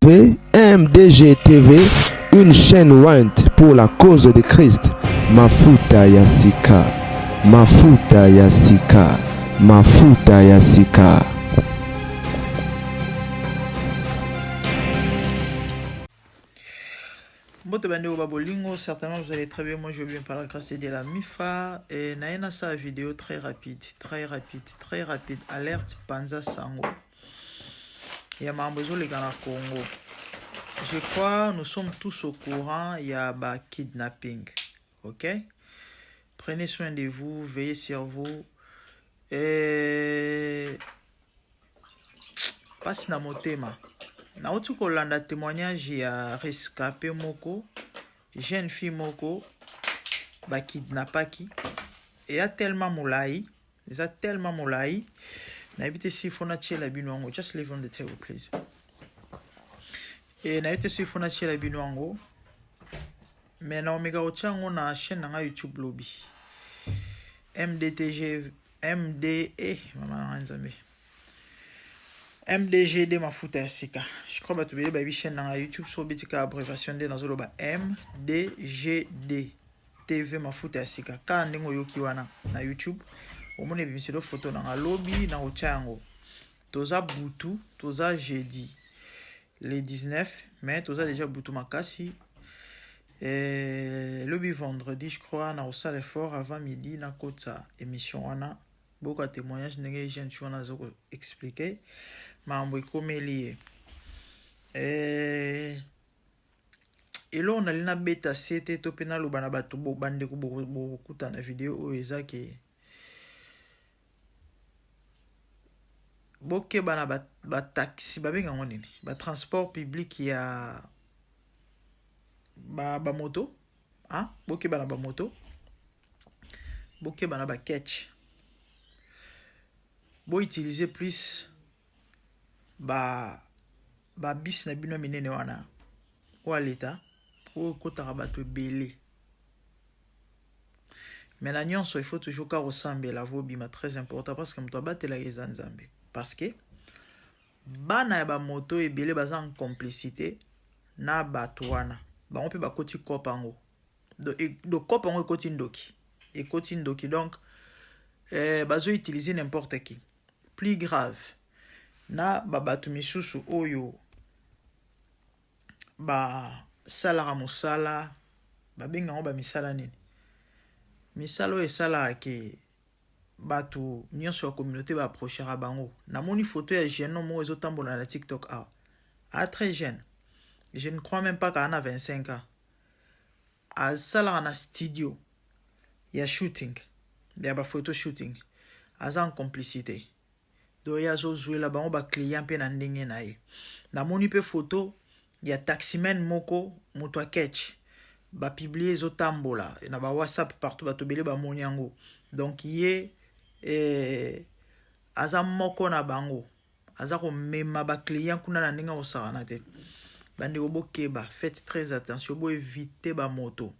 MDG TV, une chaîne Wint pour la cause de Christ. Mafuta Yasika, Mafuta Yasika, Mafuta Yasika. Certainement vous allez très bien. Moi je vais bien par la grâce de la MIFA et naina sa vidéo très rapide. Alerte Panza Sango. Il y a Mambozo les Ghana Congo. Je crois nous sommes tous au courant. Il y a ba kidnapping. Ok? Prenez soin de vous, veillez sur vous et passe na motema. Na otu kolanda témoignage ya rescapé moko. Jeune fille moko ba kidnappaki et y a tellement moulai na ebite si fona chela binwango. Just leave on the table please. Et na ebite si fona chela binwango mais na omega ochango na chaîne na YouTube lobby MDGD Mafuta Yasika. Je crois que tu veux bien chaîne na YouTube sur bitika abréviation de na zoloba MDGD TV Mafuta Yasika. Ka ndingo yoki wana na YouTube. Omone bimiselo photo na lobby na ochango. Toza butu, toza jeudi le 19 mais toza déjà butu makasi. Lobby vendredi je crois na osale fort avant midi na kota émission wana. Beaucoup de témoignages n'engagent jeune tu wana zoko expliquer. Mambo ikomeli et là on a lina beta c'était to pena lo bana bato bo bande ko bo kuta na vidéo o ezaki boke bana ba taxi ba benga ngonini ba transport public ya ba moto hein boke bana ba moto boke bana ba catch bo utiliser plus ba bis na bino minene wana wa leta o kotaka bato belé mais la nuance il faut toujours ka ressembler la vobima très important parce que mto batela ezanzambe parce que bana ya ba moto ebele baza en complicité na bato wana ba on peut ba koti kopango do kopango ekoti ndoki donc bazo utiliser n'importe qui plus grave na babatu misusu oyo ba salara musala ba benga ngo ba misala nini misala oyo esala ke batu nyonso ya communauté ba approchera bango na moni photo ya jeune mo ezotambola na TikTok très jeune je ne crois même pas qu'il a 25 ans a salara na studio ya shooting ya ba photo shooting aza en complicité do ya zo jouer bango ba client pe na ndenge na ye na moni pe photo ya taximan moko moto a catch ba publier zo tambola na ba WhatsApp partout ba tobele ba moni yango donc ye aza moko na bango aza ko mema ba client kuna na ndenge osara na te bande obokeba faites très attention bo éviter ba moto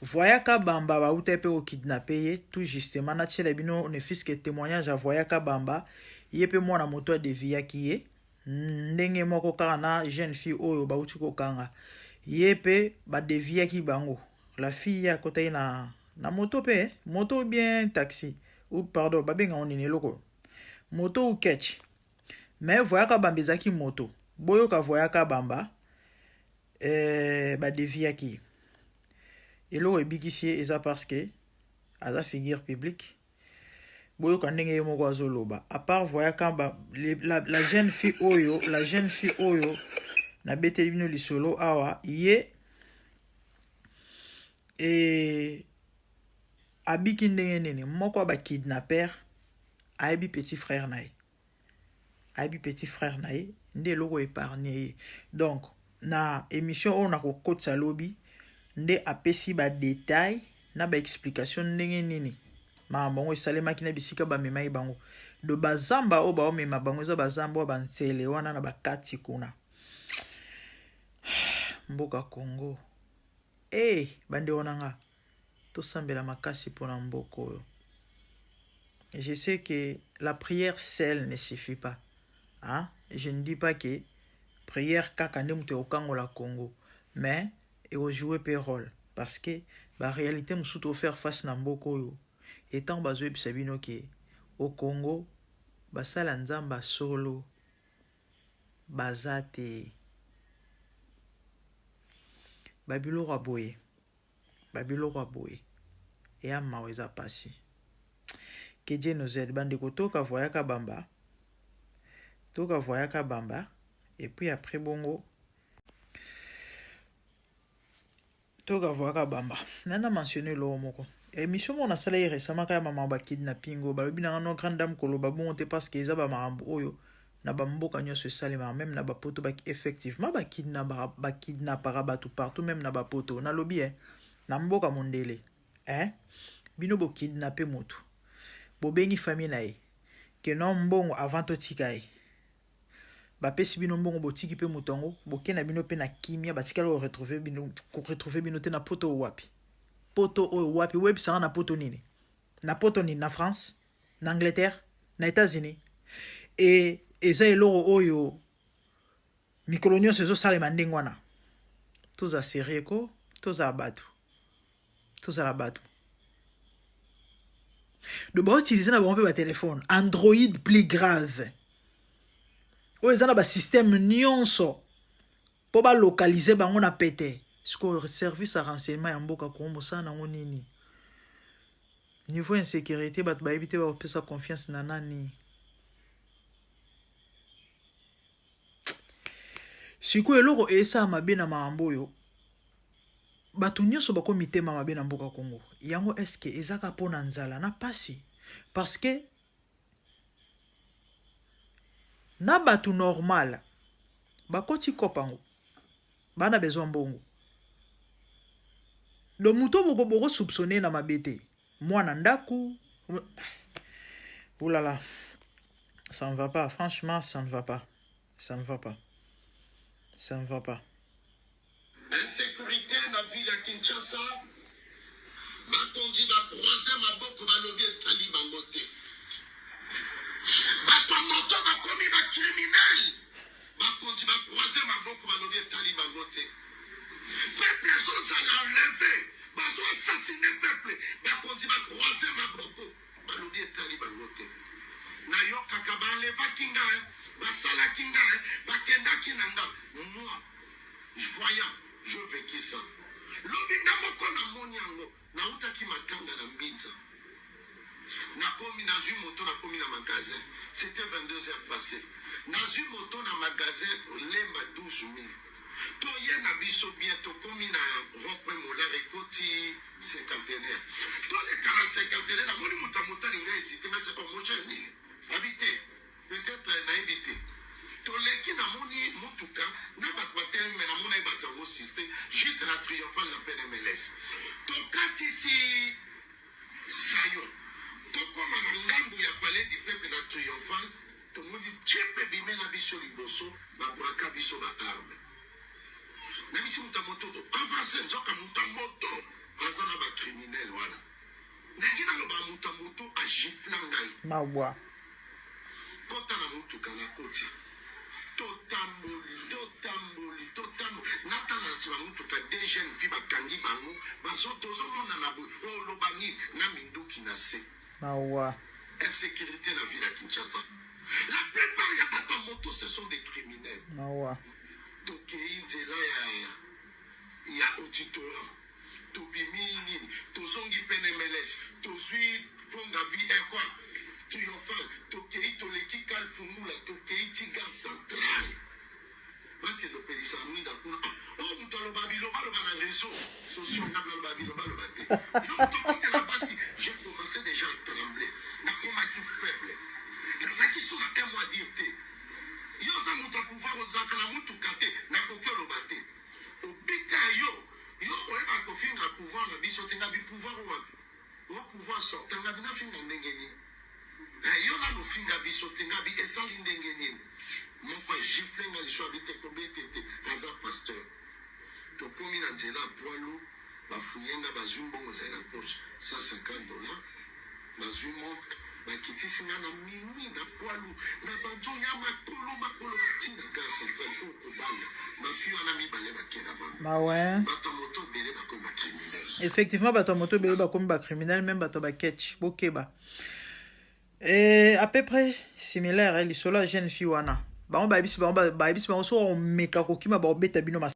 voyaka bamba ba utepe o kidnapper tout justement na tchela bino ne fils que témoignage à voyaka bamba yepe mwana moto a devia kiye ndenge moko kaka na jeune fille oyo ba uti ko kanga yepe ba devia ki bango la fille ya kota na moto pe moto bien taxi ou pardon ba benga onine loko moto ou catch mais voyaka bambezaki moto boyo ka voyaka bamba ba devia ki et là ebikisi eza parce que aza figure publique boyo kandenge yo moko azoloba à part voyaka la jeune fille oyo na bete bino lisolo awa ye et abiki ndenge nene moko ba kidnapper aibi petit frère nae nde loko épargné donc na émission on a ko kotsa lobby nde apesi ba détail na ba explication ndenge nini mambo esalemaki na bisika ba memai bango do bazamba o ba o mema bango za bazamba ba ntsele wana na bakati kuna mboka Congo bande onanga to sambela makasi pona mboko. Je sais que la prière seule ne suffit pas hein? Je ne dis pas que prière kaka nde mutu okangola Congo, mais et au jouer pe rôle parce que ba réalité musutu au faire face na mboko yo étant bazo ebisa bino ke au Congo basala nzamba solo bazate babilo aboye et amma weza passi que Dieu nous aide bande kotoka voyaka bamba et puis après bongo toka voyaka bamba nana mentionné lo moko émission mon asala récemment ka mama ba kidnapping ba bina no grande dame koloba bon te parce que eza ba marambo oyo na ba mboka nyonso esalema même na ba poto ba effectivement ba kidnappara ba tout partout même na ba poto na lobi na mboka mondele bino bo kidnapper motu bo bengi famille na ye que non mbongo avant to tikai ba pesi bino mbongo botiki pe mutongo boke na bino pe na kimia batika lo retrouver bino te na poto wapi web sanga na poto nini na France na Angleterre na États-Unis et eza eloro oyo mikolo nyonso ezosalema ndenge wana toza sérieux ko toza la bato de ba utiliser na ba mpe ba téléphone Android plus grave oyo eza na ba système nyonso po ba localiser bango na pete siko service à renseignement ya mboka kombo sana nango nini niveau insécurité bato ba éviter ba pesa confiance na nani siko eloko esa mabe na mambo yo bato nyonso bako mitema mabe na mboka Congo yango eske ezaka pona nzala na pasi parce que na bato normal bakoti kopango bana besoin mbongo do muto boko soupçonner na mabete mwana ndaku oulala ça ne va pas franchement ça ne va pas insécurité na ville ya Kinshasa bakonzi bakroise maboko balobi etali bango te bato moto bakomi bacriminel bakonzi bakroise maboko balobi etali bango te peuple ezozala enlevé bazo assassine peuple bakonzi bakroise maboko balobi etali bango te nayokaka balevaki ngai basalaki ngai bakendaki na nga moi voyant je vécu ça lobinga moko na moni yango nautaki makanga na mbinza nakomi nazwi moto nakomi na magasin c'était 22 heures passées nazwi moto na magasin lemba 12 000 toye na biso bien tokomi na rond-point molare ekoti cinquantenaire toleka na cinquantenaire namoni moto amotali ngai hésité mais c'est comme moche nini habité peut-être nayebi te toleki namoni motuka na bato bateleme namona bato yango suspect juste na triomphal na PNMLS tokatisi sayo tokoma na ngambu ya palais du peuple na triomphal tomoni tiepe bimela biso liboso babwaka biso baarme na bisi muta moto avance nzoka muta moto aza na bacriminel wana ndenge naloba muta moto agifla ngai mawa kota na motuka na koti totamboli natala na nsima motuka de jeune fi bakangi bango tozomona na boye oloba nini na minduki na se mawa insécurité na ville ya Kinshasa la plupart ya bato moto ce sont des criminels mawa tokei nzela ya auditorat tobimi nini tozongi PNMLS tozwi pongabi ekwa triomphal tokei toleki kalfungula tokei tiga central bakende opelisa mwinda kuna moto aloba biloba na réseau sociaux nga naloba biloba te yo tokotela basi j'ai commencé déjà à trembler nakomaki faible nazalaki so na te mwa dire te yo oza moto ya pouvoir ozalaka na motuka te nakoki oloba te obika yo oyeba kofinga pouvoir na biso te nga bipouvoir wapi o pouvoir sorta nga binafinga ndenge nini yo nano finga biso te nga bi esali ndenge nini moko agifle nga liso abite kobete te aza pasteur tokomi na nzela poilu bafuye nga bazwi mbongo zali na poche $150 bazwi montre bakitisi nga na minui na poilu na banzo ya makolo tina gaz certain pour Kubanga. Ma fille en a mis balai bakena bango. Bah ouais. Batamoto belé bakoma criminel. Effectivement, batamoto belé bakoma criminel, même bataba ketch, bokeba. Et à peu près similaire, les sola jeune fille wana. Bah on ba ibisi ba on so on meka kokima ba obeta bino mas.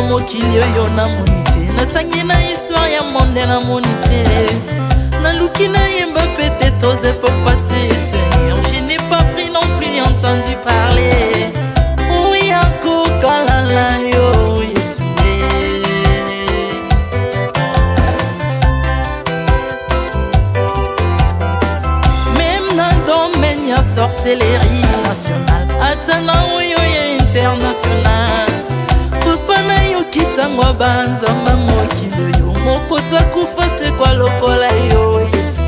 mokili oyo namoni te natangi na histoire ya monde namoni te naluki nayemba pete toze pour passer Seigneur je n'ai pas pris non plus entendu parler oui akokalala yo Yesu même na domaine ya sorcellerie nationale atana oyo ya international papa na yo kisangwa banzamba mokili yo mopota kufa se kwa lokola yo Yesu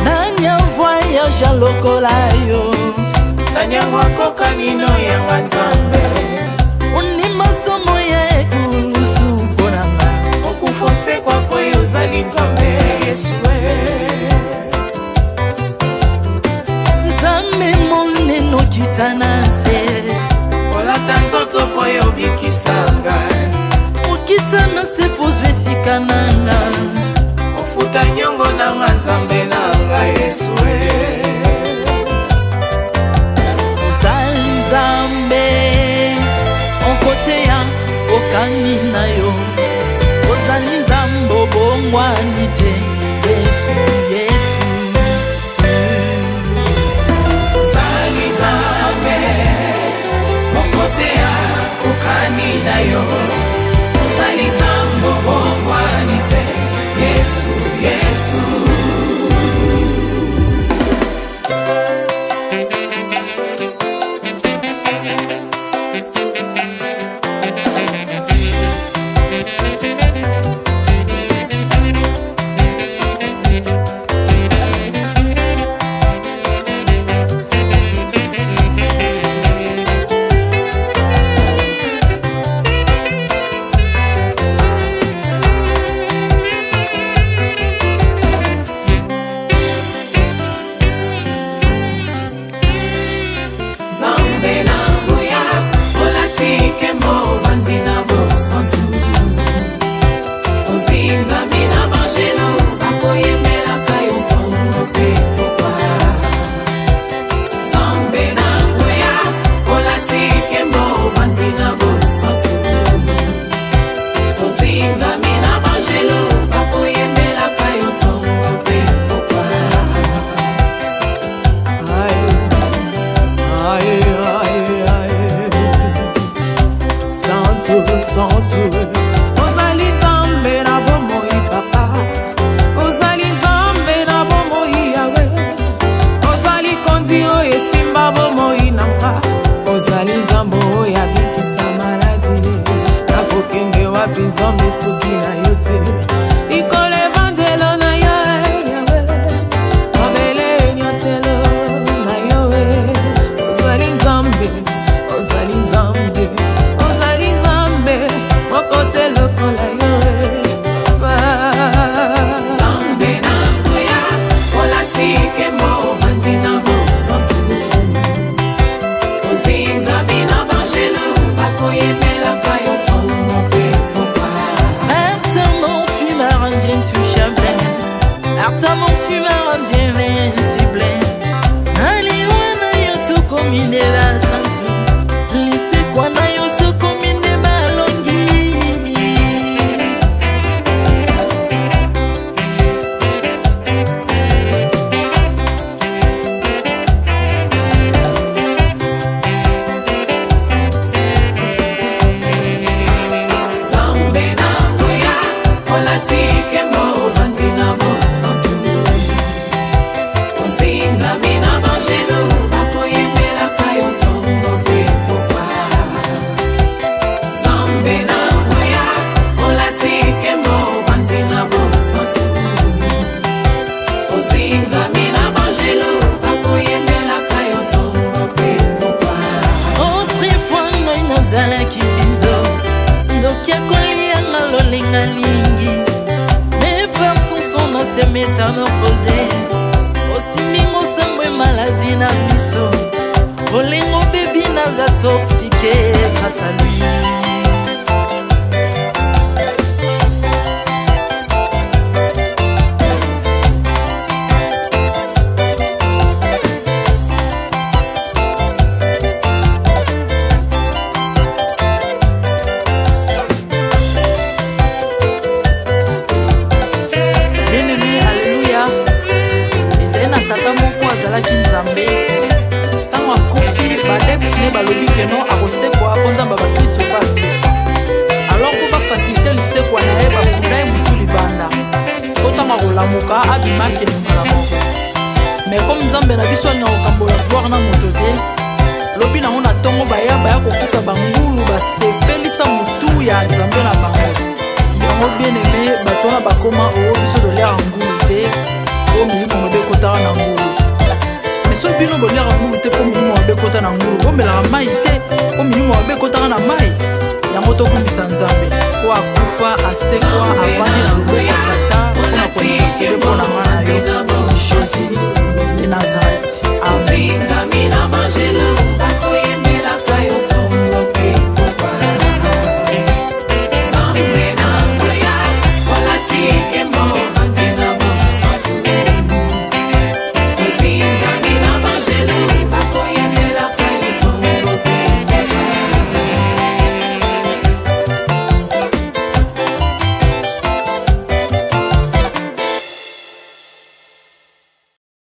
nanya voyage lokola yo nanya wakoka nino ya wanzambe uni masomo ya ekusu konanga okufose kwa poyo zali nzambe Yesu nzambe moneno kitana se olata nzoto poyo bikisanga okitana se pozwe sikananga ofuta nyongo na nzambe nanga Yesu ozali nzambe onkote ya okani na yo ozali nzambe obongwani te Yesu Yesu ozali nzambe onkote ya okani na yo ozali nzambe obongwani te Yesu Yesu ozali nzambe na bomoi papa ozali nzambe na bomoi yawe ozali konzi oyo esimba bomoi nanga ozali nzambe oyo abikisa maladi nakokende wapi nzambe soki na yo te likolo evanzelo na yo yawe mabele nyotelo na yo ozali nzambe ozali nzambe kote lokola yo Zambe na ngoya olatike mo vanzina bosotu ozinga bina bangelo bakoyemela kayo tomo pe popa Merte autrefois ngai nazalaki binzo ndokia kolianga lolinga lingi mais par son son na se métamorphosé osimingo sambwe maladie na biso olingo bebi naza toxique grâce à lui. Ntango akufi badeptine balobi keno akosekwa po nzambe bakristo basekwa alors po bafasilite lisekwa na ye bakunda ye mutu libanda po ntango akolamuka abimaki lingala moko mais comme nzambe na biso alinga kokambola gloire na moto te lobi nango na ntongo baya kokuta bangulu basepelisa mutu ya nzambe na bango yango bien aimé bato wana bakoma oyo biso dolera ngulu te po milimo mobe ekotaka na ngulu so bino boliaka ngulu te po milimo mabe ekota na ngulu bomelaka mai te po milimo mabe ekotaka na mai yango tokumbisa nzambe po akufa asekwa avandi na loboko ya tata mpona kolinga sele mpo na nga na yo